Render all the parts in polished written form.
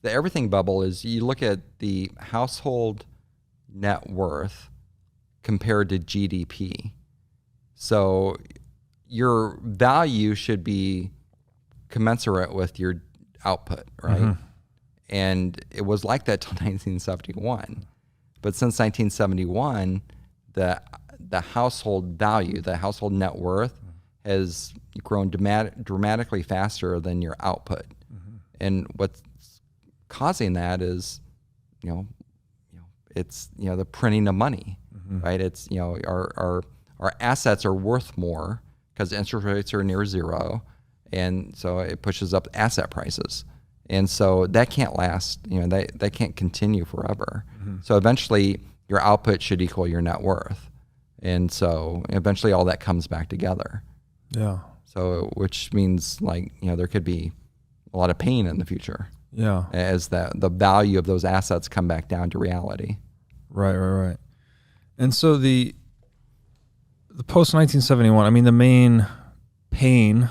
the everything bubble is you look at the household net worth compared to GDP. So your value should be commensurate with your output, right? Mm-hmm. And it was like that till 1971. But since 1971, the household value, the household net worth has grown dramatically faster than your output. Mm-hmm. And what's causing that is, it's, the printing of money, Mm-hmm. right? It's, our assets are worth more because interest rates are near zero. And so it pushes up asset prices. And so that can't last, that can't continue forever. Mm-hmm. So eventually your output should equal your net worth. And so eventually all that comes back together. Yeah. So, which means there could be a lot of pain in the future. Yeah. As the value of those assets come back down to reality. Right. And so the post 1971, I mean, the main pain,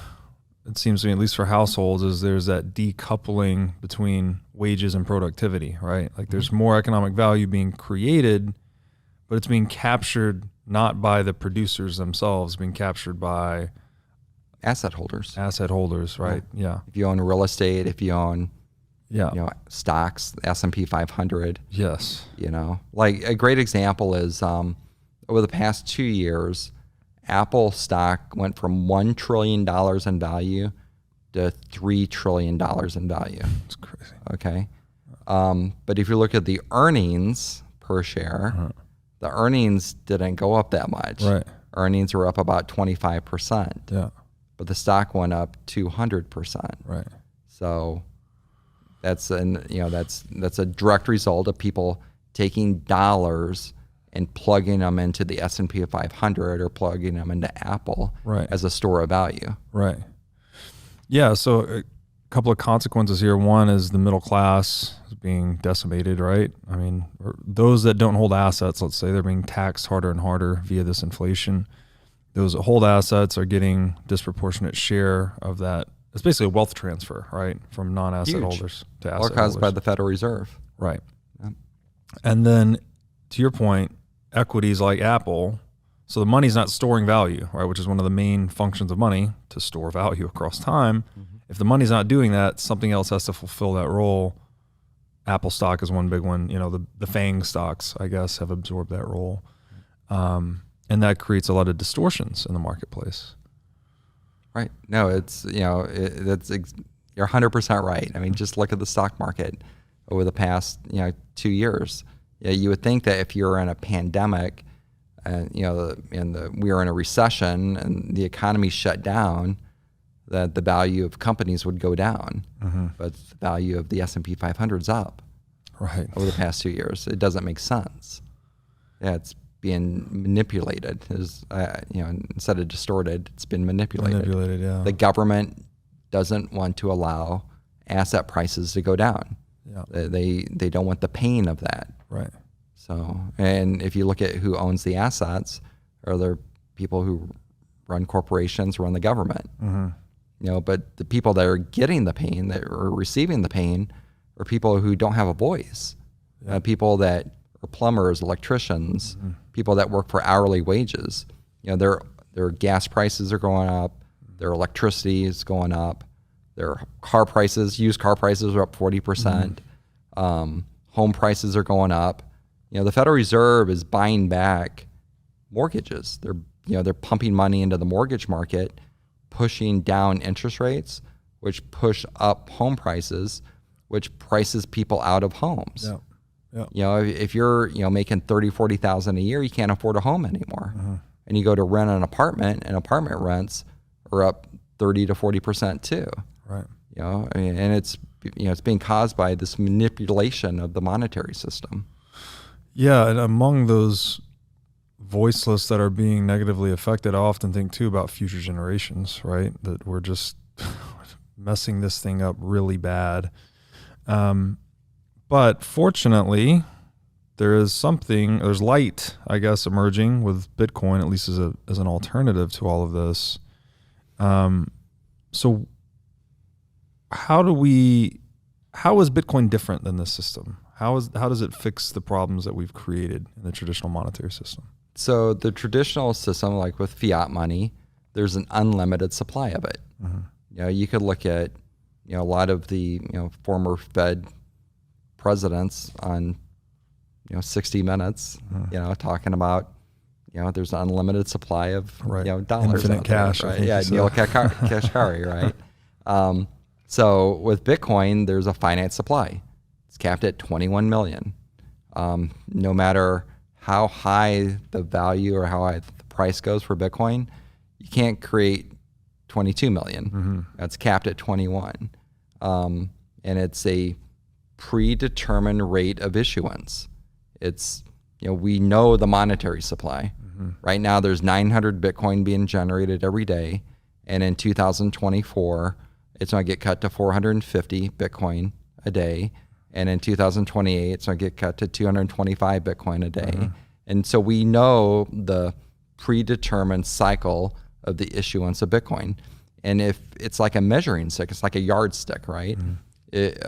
it seems to me, at least for households, is there's that decoupling between wages and productivity, right? Like there's more economic value being created, but it's being captured not by the producers themselves, being captured by Asset holders, right? Yeah. If you own real estate, if you own, stocks, the S&P 500. Yes. Like a great example is over the past 2 years, Apple stock went from $1 trillion in value to $3 trillion in value. It's crazy. Okay. But if you look at the earnings per share, the earnings didn't go up that much. Right. Earnings were up about 25%. Yeah. But the stock went up 200%. Right. So that's that's a direct result of people taking dollars and plugging them into the S&P 500 or plugging them into Apple as a store of value. Right. Yeah. So a couple of consequences here. One is the middle class is being decimated, right? I mean, those that don't hold assets, let's say, they're being taxed harder and harder via this inflation. Those that hold assets are getting disproportionate share of that. It's basically a wealth transfer, right? From non-asset holders to asset holders. All caused by the Federal Reserve. Right. Yeah. And then to your point, equities like Apple, so the money's not storing value, right? Which is one of the main functions of money, to store value across time. Mm-hmm. If the money's not doing that, something else has to fulfill that role. Apple stock is one big one. The FANG stocks, I guess, have absorbed that role. And that creates a lot of distortions in the marketplace. Right. No, it's, you're 100% right. I mean, just look at the stock market over the past, 2 years. Yeah, you would think that if you're in a pandemic and, we were in a recession and the economy shut down, that the value of companies would go down. Mm-hmm. But the value of the S&P 500 is up. Right. Over the past 2 years. It doesn't make sense. Yeah, it's being manipulated. Instead of distorted, it's been manipulated. Yeah. The government doesn't want to allow asset prices to go down. Yeah. They don't want the pain of that. Right. So, and if you look at who owns the assets, are there people who run corporations, run the government? Mm-hmm. But the people that are getting the pain, that are receiving the pain, are people who don't have a voice. Yeah. People that are plumbers, electricians, mm-hmm. people that work for hourly wages. Their gas prices are going up, their electricity is going up, their car prices, used car prices are up 40%. Mm-hmm. Home prices are going up. The Federal Reserve is buying back mortgages. They're pumping money into the mortgage market, pushing down interest rates, which push up home prices, which prices people out of homes. Yeah. If you're making $30,000, $40,000 a year, you can't afford a home anymore. Uh-huh. And you go to rent an apartment, and apartment rents are up 30 to 40% too. Right. And it's being caused by this manipulation of the monetary system. Yeah, and among those voiceless that are being negatively affected, I often think too about future generations, right? That we're just messing this thing up really bad. But fortunately, there's light, I guess, emerging with Bitcoin, at least as an alternative to all of this. So how do we how is Bitcoin different than this system? How does it fix the problems that we've created in the traditional monetary system? So the traditional system, like with fiat money, there's an unlimited supply of it. You could look at, a lot of the, former Fed presidents on, 60 Minutes, talking about, there's an unlimited supply of, dollars. Infinite out cash. There, right? Yeah, Neil Kashkari, right? So with Bitcoin, there's a finite supply. It's capped at 21 million. No matter how high the value or how high the price goes for Bitcoin, you can't create 22 million. That's capped at 21. And it's a predetermined rate of issuance. It's, we know the monetary supply. Right now, there's 900 Bitcoin being generated every day. And in 2024, it's going to get cut to 450 Bitcoin a day. And in 2028, it's going to get cut to 225 Bitcoin a day. And so we know the predetermined cycle of the issuance of Bitcoin. And if it's like a measuring stick, it's like a yardstick, right? It,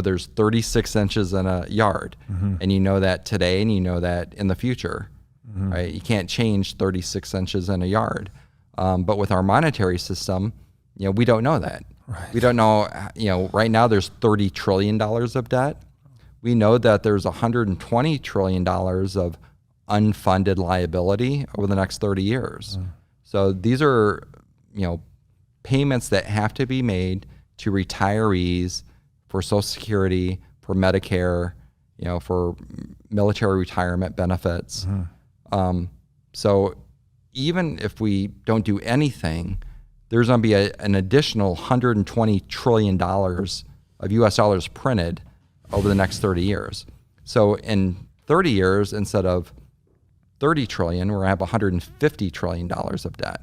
there's 36 inches in a yard, and you know that today, and you know that in the future, right? You can't change 36 inches in a yard. But with our monetary system, we don't know that. Right. We don't know, right now there's $30 trillion of debt. We know that there's $120 trillion of unfunded liability over the next 30 years. So these are, payments that have to be made to retirees for Social Security, for Medicare, for military retirement benefits. So even if we don't do anything, there's going to be an additional $120 trillion of US dollars printed over the next 30 years. So in 30 years, instead of 30 trillion, we're going to have $150 trillion of debt.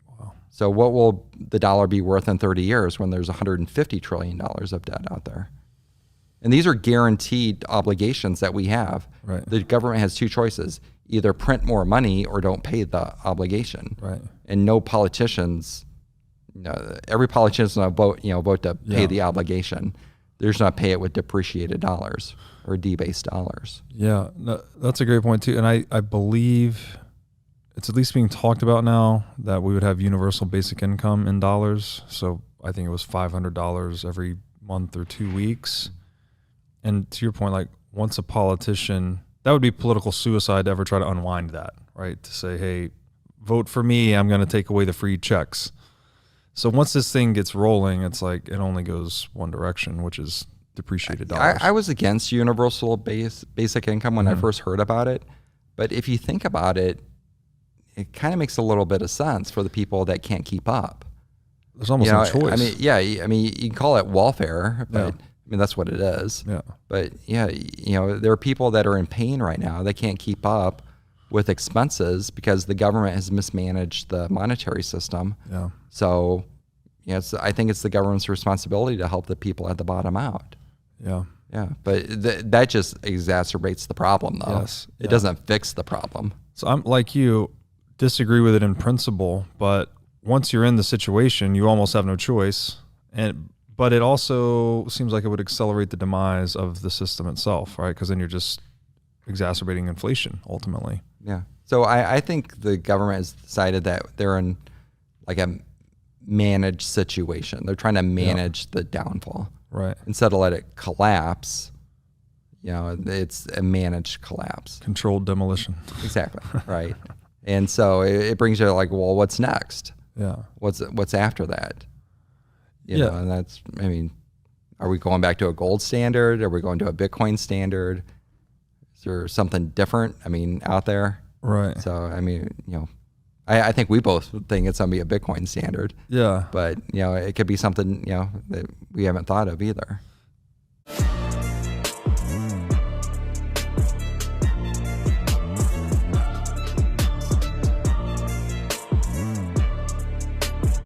Wow. So what will the dollar be worth in 30 years when there's $150 trillion of debt out there? And these are guaranteed obligations that we have. Right. The government has two choices: either print more money or don't pay the obligation. Right. And no politicians, every politician will vote to pay the obligation. They're just not pay it with depreciated dollars or debased dollars. Yeah, that's a great point too. And I believe it's at least being talked about now that we would have universal basic income in dollars. So I think it was $500 every month or 2 weeks. And to your point, like once a politician, that would be political suicide to ever try to unwind that, right? To say, hey, vote for me, I'm going to take away the free checks. So once this thing gets rolling, it's like it only goes one direction, which is depreciated dollars. I was against universal basic income when I first heard about it. But if you think about it, it kind of makes a little bit of sense for the people that can't keep up. There's almost no choice. I mean, you can call it welfare, but that's what it is. Yeah. But there are people that are in pain right now. They can't keep up with expenses because the government has mismanaged the monetary system. Yeah. So, I think it's the government's responsibility to help the people at the bottom out. Yeah. Yeah. But that just exacerbates the problem, though. Yes. It doesn't fix the problem. So I'm like you, disagree with it in principle, but once you're in the situation, you almost have no choice. But it also seems like it would accelerate the demise of the system itself, right? Because then you're just exacerbating inflation ultimately. Yeah. So I think the government has decided that they're in like a managed situation. They're trying to manage the downfall. Right. Instead of let it collapse, it's a managed collapse. Controlled demolition. Exactly. Right. And so it brings you like, well, what's next? Yeah. What's after that? You know, and that's, are we going back to a gold standard? Are we going to a Bitcoin standard? Is there something different, out there? Right. So, I think we both think it's going to be a Bitcoin standard. Yeah. But, it could be something, that we haven't thought of either.